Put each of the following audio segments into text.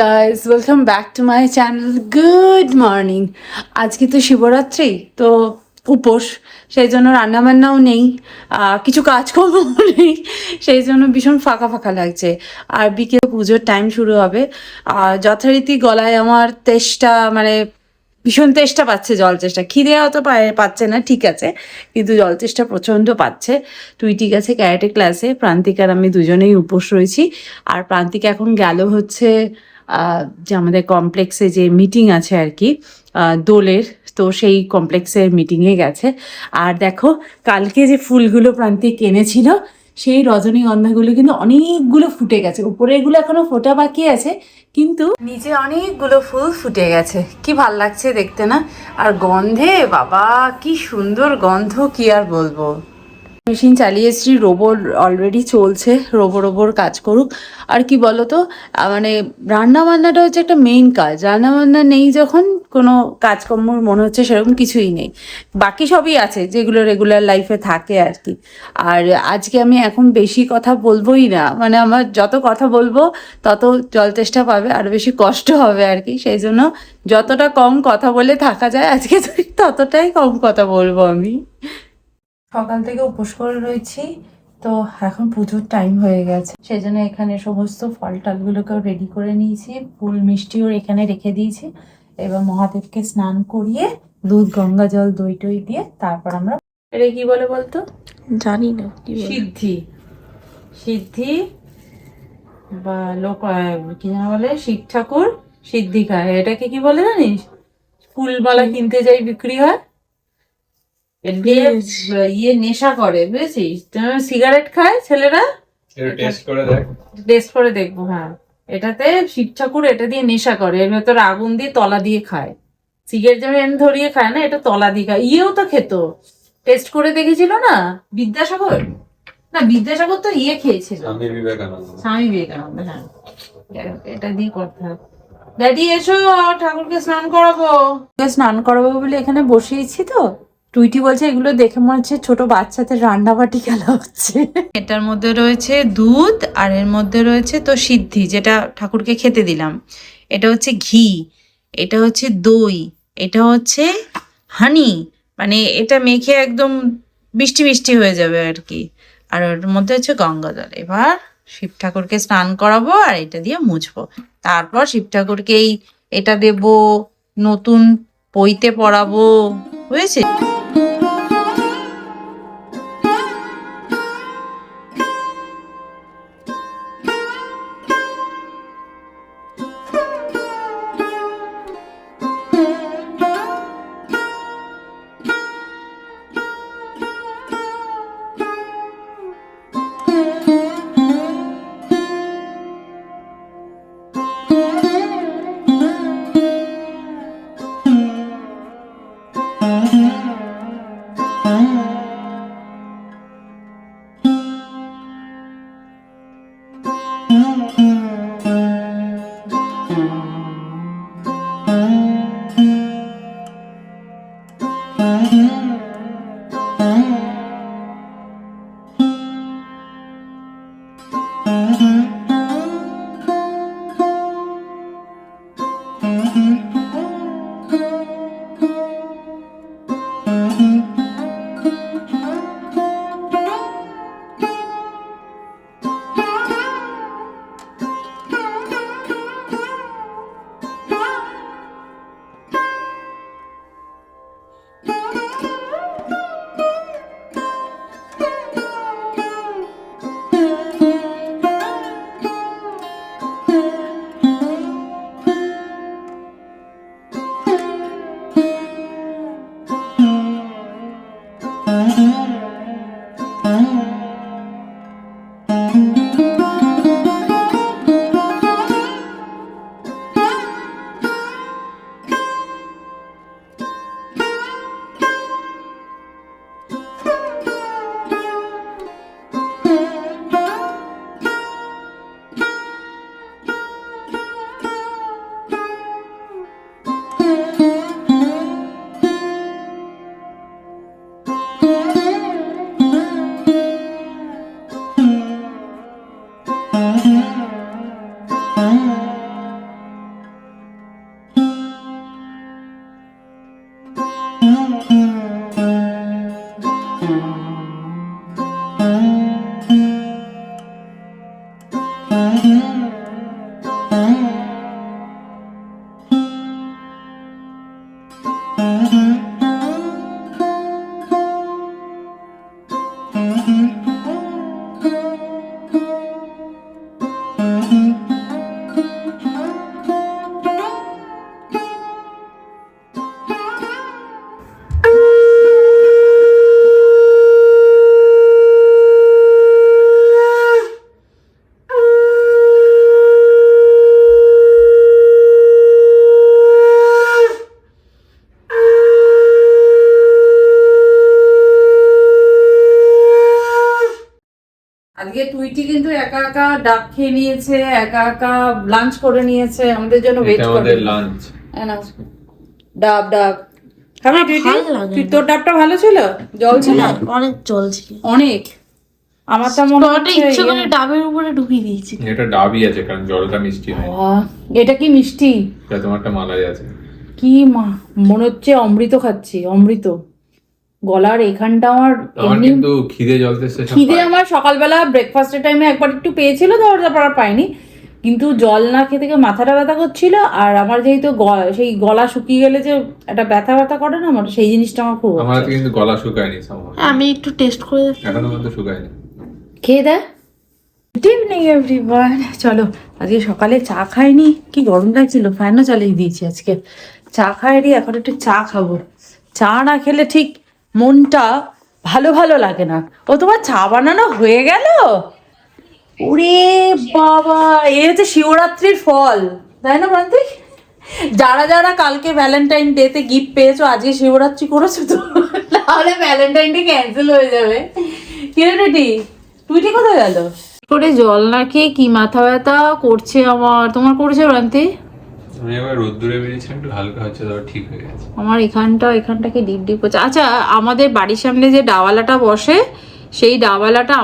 Guys, welcome back to my channel. Good morning. আজকে তো শিবরাত্রি, তো উপোস, সেই জন্য রান্নাবান্নাও নেই, কিছু কাজকর্মও নেই, সেই জন্য ভীষণ ফাঁকা ফাঁকা লাগছে। আর বিকেল পুজোর টাইম শুরু হবে। যথারীতি গলায় আমার তেষ্টা, মানে ভীষণ তেষ্টা পাচ্ছে, জল তেষ্টা। খিদে অত পাচ্ছে না, ঠিক আছে, কিন্তু জল তেষ্টা প্রচণ্ড পাচ্ছে। তুই ঠিক আছে ক্যারাটে ক্লাসে, প্রান্তিক আর আমি দুজনেই উপোস রয়েছি। আর প্রান্তিক এখন গেল হচ্ছে যে আমাদের কমপ্লেক্সে যে মিটিং আছে আর কি, দোলের, তো সেই কমপ্লেক্সের মিটিংয়ে গেছে। আর দেখো, কালকে যে ফুলগুলো প্রান্তিক এনেছিল, সেই রজনীগন্ধাগুলো কিন্তু অনেকগুলো ফুটে গেছে। উপরে এগুলো এখনো ফোটা বাকি আছে, কিন্তু নিচে অনেকগুলো ফুল ফুটে গেছে। কি ভাল লাগছে দেখতে না? আর গন্ধে বাবা কি সুন্দর গন্ধ, কি আর বলবো। মেশিন চালিয়েছি, রোবট অলরেডি চলছে, রোবর কাজ করুক। আর কি বলতো, মানে রান্না বান্নাটা হচ্ছে একটা মেইন কাজ। রান্না বান্না নেই যখন, কোনো কাজকর্ম মনে হচ্ছে সেরকম কিছুই নেই। বাকি সবই আছে যেগুলো রেগুলার লাইফে থাকে আর কি। আর আজকে আমি এখন বেশি কথা বলবোই না, মানে আমার যত কথা বলবো তত জল তেষ্টা পাবে, আর বেশি কষ্ট হবে আর কি। সেই জন্য যতটা কম কথা বলে থাকা যায় আজকে ততটাই কম কথা বলবো আমি। সকাল থেকে উপোস করে রয়েছি, তো এখন পুজোর টাইম হয়ে গেছে, সেই জন্য এখানে সমস্ত ফল টলগুলোকেও রেডি করে নিয়েছি, ফুল মিষ্টিও এখানে রেখে দিয়েছি। এবার মহাদেবকে স্নান করিয়ে দুধ, গঙ্গা জল, দই টই দিয়ে তারপর আমরা, এটা কি বলে বলতো? জানি না সিদ্ধি, সিদ্ধি বা লোক কি যেন বলে, শিব ঠাকুর সিদ্ধি খায়, এটাকে কি বলে জানিস? ফুলমালা কিনতে যাই, বিক্রি হয়, ইয়ে নেশা করে, বুঝেছিস? সিগারেট খায় ছেলেরা, টেস্ট করে দেখবো। হ্যাঁ, এটাতে শিব ঠাকুর এটা দিয়ে নেশা করে, এর ভেতরে আগুন দিয়ে তলা দিয়ে খায়। সিগারেট যেমন এনে ধরিয়ে খায় না, এটা তলা দিয়ে খায়। ইয়েও তো খেত, টেস্ট করে দেখেছিল না বিদ্যাসাগর? না, বিদ্যাসাগর তো ইয়ে খেয়েছিল, স্বামী বিবেকানন্দ। হ্যাঁ, এটা দিয়ে করতে হবে। ড্যাডি এসো, ঠাকুরকে স্নান করাবো। স্নান করাবো বলে এখানে বসিয়েছি। তো টুইটি বলছে এগুলো দেখে মনে হচ্ছে ছোট বাচ্চাদের রান্নাবাটি খেলা হচ্ছে। এটার মধ্যে রয়েছে দুধ, আর এর মধ্যে রয়েছে তো সিদ্ধি, যেটা ঠাকুরকে খেতে দিলাম। এটা হচ্ছে ঘি, এটা হচ্ছে দই, এটা হচ্ছে হানি, মানে এটা মেখে একদম মিষ্টি মিষ্টি হয়ে যাবে আর কি। আর ওর মধ্যে হচ্ছে গঙ্গা জল। এবার শিব ঠাকুরকে স্নান করাবো আর এটা দিয়ে মুছবো। তারপর শিব ঠাকুরকে এটা দেব, নতুন পইতে পরাবো, বুঝেছিস? আজকে টুইটি কিন্তু একা একা ডাব খেয়ে নিয়েছে, একা একা লাঞ্চ করে নিয়েছে, আমাদের জন্য ওয়েট করে। আমাদের লাঞ্চ ডাব ডাব খাবি টুইটি? তুই তোর ডাবটা ভালো ছিল? জল ছিল? অনেক জল ছিল, অনেক। আমারটা মনে হচ্ছে ইচ্ছে করে ডাবের উপরে ঢুকিয়ে দিয়েছি। এটা ডাবই আছে কারণ জলটা মিষ্টি হয়। এটা কি মিষ্টি? এটা তোমারটা মালাই আছে। কি মনে হচ্ছে অমৃত খাচ্ছি, অমৃত। গলার এখানটা আমার কিন্তু খিদে জ্বলতেছে। খিদে আমার সকালবেলা ব্রেকফাস্টের টাইমে একবার একটু পেয়েছিল, তারপর আর পাইনি। কিন্তু জল না খেয়ে থেকে মাথাটা ব্যথা করছিল, আর আমার যেহেতু সেই গলা শুকিয়ে গেলে যে একটা ব্যথা ব্যথা করে না, আমার সেই জিনিসটা আমার খুব আমার কিন্তু গলা শুকায়নি। আমি একটু টেস্ট করে এখনো পর্যন্ত শুকায়নি। খেয়ে দেয়। Good evening everyone. চলো, আজকে সকালে চা খাইনি, কি গরম লাগছিল, ফ্যানও চালিয়ে দিয়েছি আজকে। চা খাইনি, এখন একটু চা খাবো। চা না খেলে ঠিক মনটা ভালো ভালো লাগে না। ও তোমার চা বানানো হয়ে গেল? ওরে বাবা, এ হচ্ছে শিবরাত্রির ফল, তাই না প্রান্তিক? যারা যারা কালকে ভ্যালেন্টাইন ডেতে গিফট পেয়েছো, আজকে শিবরাত্রি করেছো তো, তাহলে ভ্যালেন্টাইন ডে ক্যান্সেল হয়ে যাবে। কি রে টুইটি কোথায় গেল? করে জল না খেয়ে কি মাথা ব্যথা করছে আমার। তোমার করেছে প্রান্তি? আমি আবার রোদ্দুরে বেরিয়েছিলাম, একটু হালকা হচ্ছে, তারপর ঠিক হয়ে গেছে। আমার এখানটাকে ডিপ ডিপ করছে। আচ্ছা, আমাদের বাড়ির সামনে যে ডাবালাটা বসে, সেই ডাবালাটা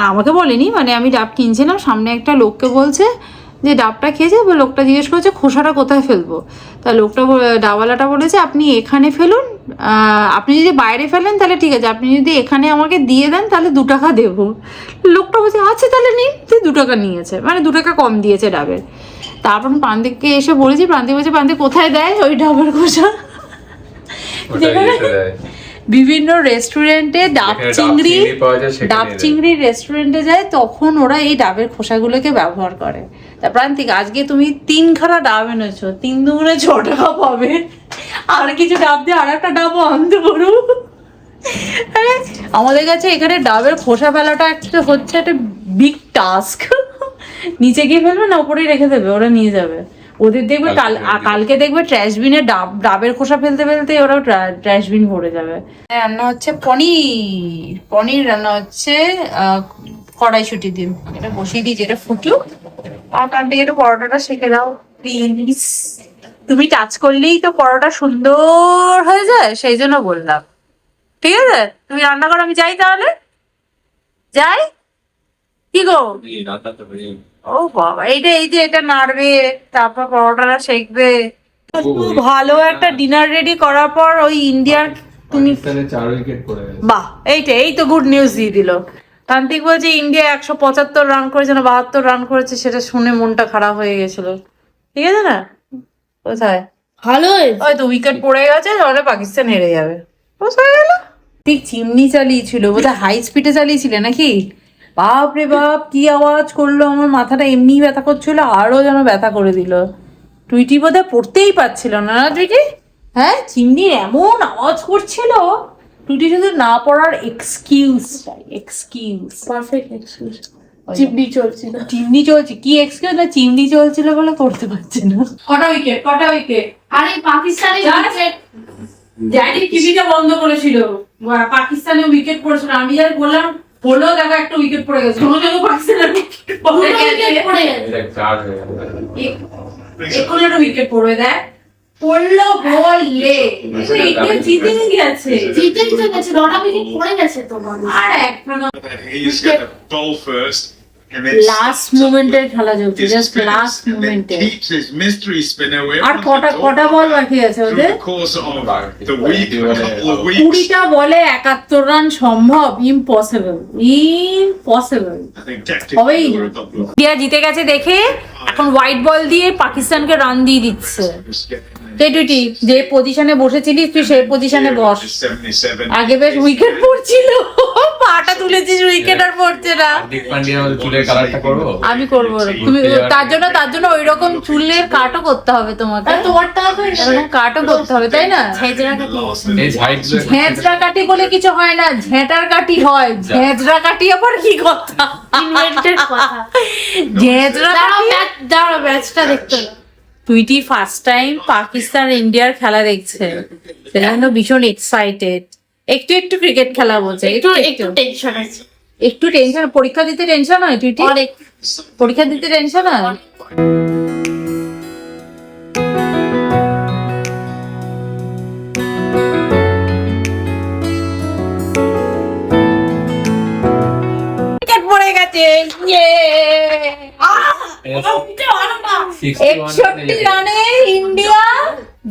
আমাকে বলেনি, মানে আমি ডাব কিনছিলাম, সামনে একটা লোককে বলছে যে ডাবটা খেয়েছে, লোকটা জিজ্ঞেস করেছে খোসাটা কোথায় ফেলবো। তা ডাবালাটা বলেছে আপনি এখানে ফেলুন, আপনি যদি বাইরে ফেলেন তাহলে ঠিক আছে, আপনি যদি এখানে আমাকে দিয়ে দেন তাহলে 2 টাকা দেবো। লোকটা বলছে আচ্ছা তাহলে নিন। তুই 2 টাকা নিয়েছে, মানে 2 টাকা কম দিয়েছে ডাবের। তারপর প্রান্তিককে এসে বলেছি, প্রান্তিক বলছে প্রান্তিক কোথায় দেয় ওই ডাবের খোসা? বিভিন্ন রেস্টুরেন্টে ডাব চিংড়ির রেস্টুরেন্টে যায়, তখন ওরা এই ডাবের খোসাগুলোকে ব্যবহার করে। তা প্রান্তিক, আজকে তুমি 3 খানা ডাব এনেছো, 3 দুগুণে 6 টাকা পাবে। আর কিছু ডাব দিয়ে আর একটা ডাবও আনতে পারো। আমাদের কাছে এখানে ডাবের খোসা ফেলাটা একটা হচ্ছে একটা বিগ টাস্ক। নিচে গিয়ে ফেলবে না, উপরেই রেখে দেবে, ওরা নিয়ে যাবে। ওদের দেখবে কালকে দেখবে ট্র্যাশবিনে ডাবের খোসা ফেলতে ফেলতে ওরা ট্র্যাশবিন ভরে যাবে। রান্না হচ্ছে পনির রান্না হচ্ছে কড়াইশুঁটি দিয়ে। এটা বসিয়ে দিয়েছি, এটা ফুটুক। আর তার থেকে একটু পরোটাটা শেখে দাও প্লিজ। তুমি টাচ করলেই তো পরোটা সুন্দর হয়ে যায়, সেই জন্য বললাম। ঠিক আছে, তুমি রান্না করো, আমি যাই তাহলে। যাই কি গো? ও বাবা, এই যে এটা নাড়বে, তারপর পরোটাটা শেকবে। ভালো একটা ডিনার রেডি করার পর ওই ইন্ডিয়ার তুমি 4 উইকেট পড়ে গেছে। বাহ, এই তো গুড নিউজ দিয়ে দিল। তান্ত্রিক বলছে ইন্ডিয়া 175 রান করেছে না 72 রান করেছে, সেটা শুনে মনটা খারাপ হয়ে গেছিল। ঠিক আছে না? কোথায় ভালো ওই তো উইকেট পড়ে গেছে, তাহলে পাকিস্তান হেরে যাবে। হয়ে গেল। ঠিক চিমনি চালিয়েছিল, বোধহয় হাই স্পিডে চালিয়েছিলে নাকি? বাপরে বাপ, কি আওয়াজ করলো, আমার মাথাটা এমনি ব্যথা করছিল, আরো যেন ব্যথা করে দিল। টুইটি বোধহয় পড়তেই পারছিল না টুইটি? হ্যাঁ, চিমনির এমন আওয়াজ করছিল। টুইটি শুধু না পড়ার এক্সকিউজ। Perfect excuse. চিমনি চলছিল কি এক্সকিউজ না, চিমনি চলছিল বলে করতে পারছে না। কটা উইকেট? আরে পাকিস্তানি ড্যাডি টিভিটা বন্ধ করেছিল, পাকিস্তানে উইকেট পড়েছিল। আমি যাই বললাম বললো দেখো একটা উইকেট পড়ে গেছে, পাকিস্তানের এখন একটা উইকেট পড়বে, দেখ পড়লো বললে জিতে গেছে। নটা উইকেট পড়ে গেছে তোমার। আর এক লাস্ট মোমেন্টের খেলা চলছে, জাস্ট লাস্ট মোমেন্টে। আর কটা বল বাকি আছে ওদের? 20টা বলে 71 রান সম্ভব? ইম্পসিবল। হবেই। ইন্ডিয়া জিতে গেছে দেখে এখন হোয়াইট বল দিয়ে পাকিস্তানকে রান দিয়ে দিচ্ছে। টুইটি যে পজিশনে বসেছিলিস তুই সেই পজিশনে বস। 77. আগে বেশ উইকেট পড়ছিল, পাটা তুলেছিস উইকেট আর পড়ছে না। হার্দিক পান্ডিয়া আমাদের চুলের কালারটা করবো। আমি করবো, তুমি তার জন্য ওই রকম চুলের কাটও করতে হবে তোমাকে, তোমারটা এরকম কাটও করতে হবে, তাই না? ছেজরা কাটি এই হাইট ঝেঁচড়া কাটি বলে কিছু হয় না, ঝেঁটার কাটি হয়। ঝেঁচড়া কাটি আবার কি কথা? ইনভেন্টেড কথা। ঝেঁচড়া কাটি। দাঁড়াও ম্যাচটা দেখতে হবে। টুইটি ফার্স্ট টাইম পাকিস্তান ইন্ডিয়ার খেলা দেখছে, সেজন্য ভীষণ এক্সাইটেড। একটু একটু ক্রিকেট খেলা বলছে, একটু একটু একটু একটু টেনশন আছে। একটু টেনশন। পরীক্ষা দিতে টেনশন হয় টুইটি? অনেক। পরীক্ষা দিতে টেনশন হয়? উইকেট পড়ে গেছে, ইয়ে! 61 রানে ইন্ডিয়া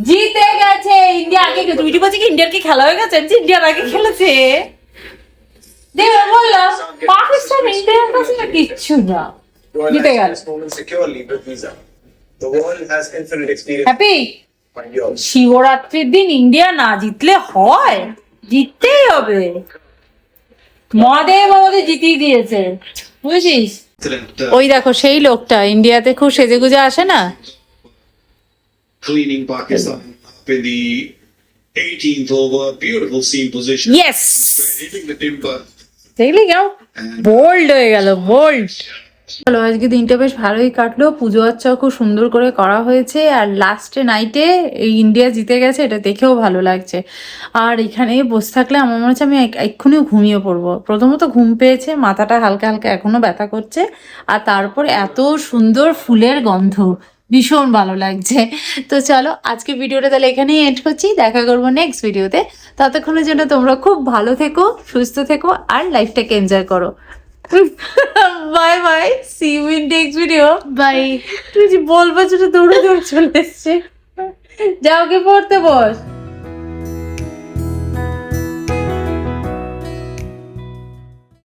জিতে গেছে। ইন্ডিয়া আগে, তুমি বলছি কি ইন্ডিয়ার কি খেলা হয়ে গেছে? ইন্ডিয়ার আগে খেলেছে। দেবে বললাম পাকিস্তান ইন্ডিয়ার কাছে না কিচ্ছু না, জিতে গেল। হ্যাপি শিবরাত্রির দিন ইন্ডিয়া না জিতলে হয়? জিততেই হবে। মহাদেব আমাদের জিতিয়ে দিয়েছে, বুঝিস? ওই দেখো সেই লোকটা ইন্ডিয়াতে খুব সেজেগুজে আসে না, Cleaning Pakistan up in the 18th over. Beautiful seam position. Yes. Hitting the timber. দেখলি কেমন বোল্ড হয়ে গেল, বোল্ড। চলো আজকে দিনটা বেশ ভালোই কাটলো, পুজো আর্চাও খুব সুন্দর করে করা হয়েছে, আর লাস্টে নাইটে এই ইন্ডিয়া জিতে গেছে, এটা দেখেও ভালো লাগছে। আর এখানে বসে থাকলে আমার মনে হচ্ছে আমি এক্ষুনি ঘুমিয়ে পড়বো। প্রথমত ঘুম পেয়েছে, মাথাটা হালকা হালকা এখনো ব্যথা করছে, আর তারপর এত সুন্দর ফুলের গন্ধ, ভীষণ ভালো লাগছে। তো চলো আজকে ভিডিওটা তাহলে এখানেই এন্ড করছি, দেখা করবো নেক্সট ভিডিওতে। ততক্ষণের জন্য তোমরা খুব ভালো থেকো, সুস্থ থেকো, আর লাইফটাকে এনজয় করো। Bye bye, see you in next video. Bye. তুই যে বলবো যেটা দৌড়ে দৌড়ে চলে এসছে, যাও গে পড়তে বস।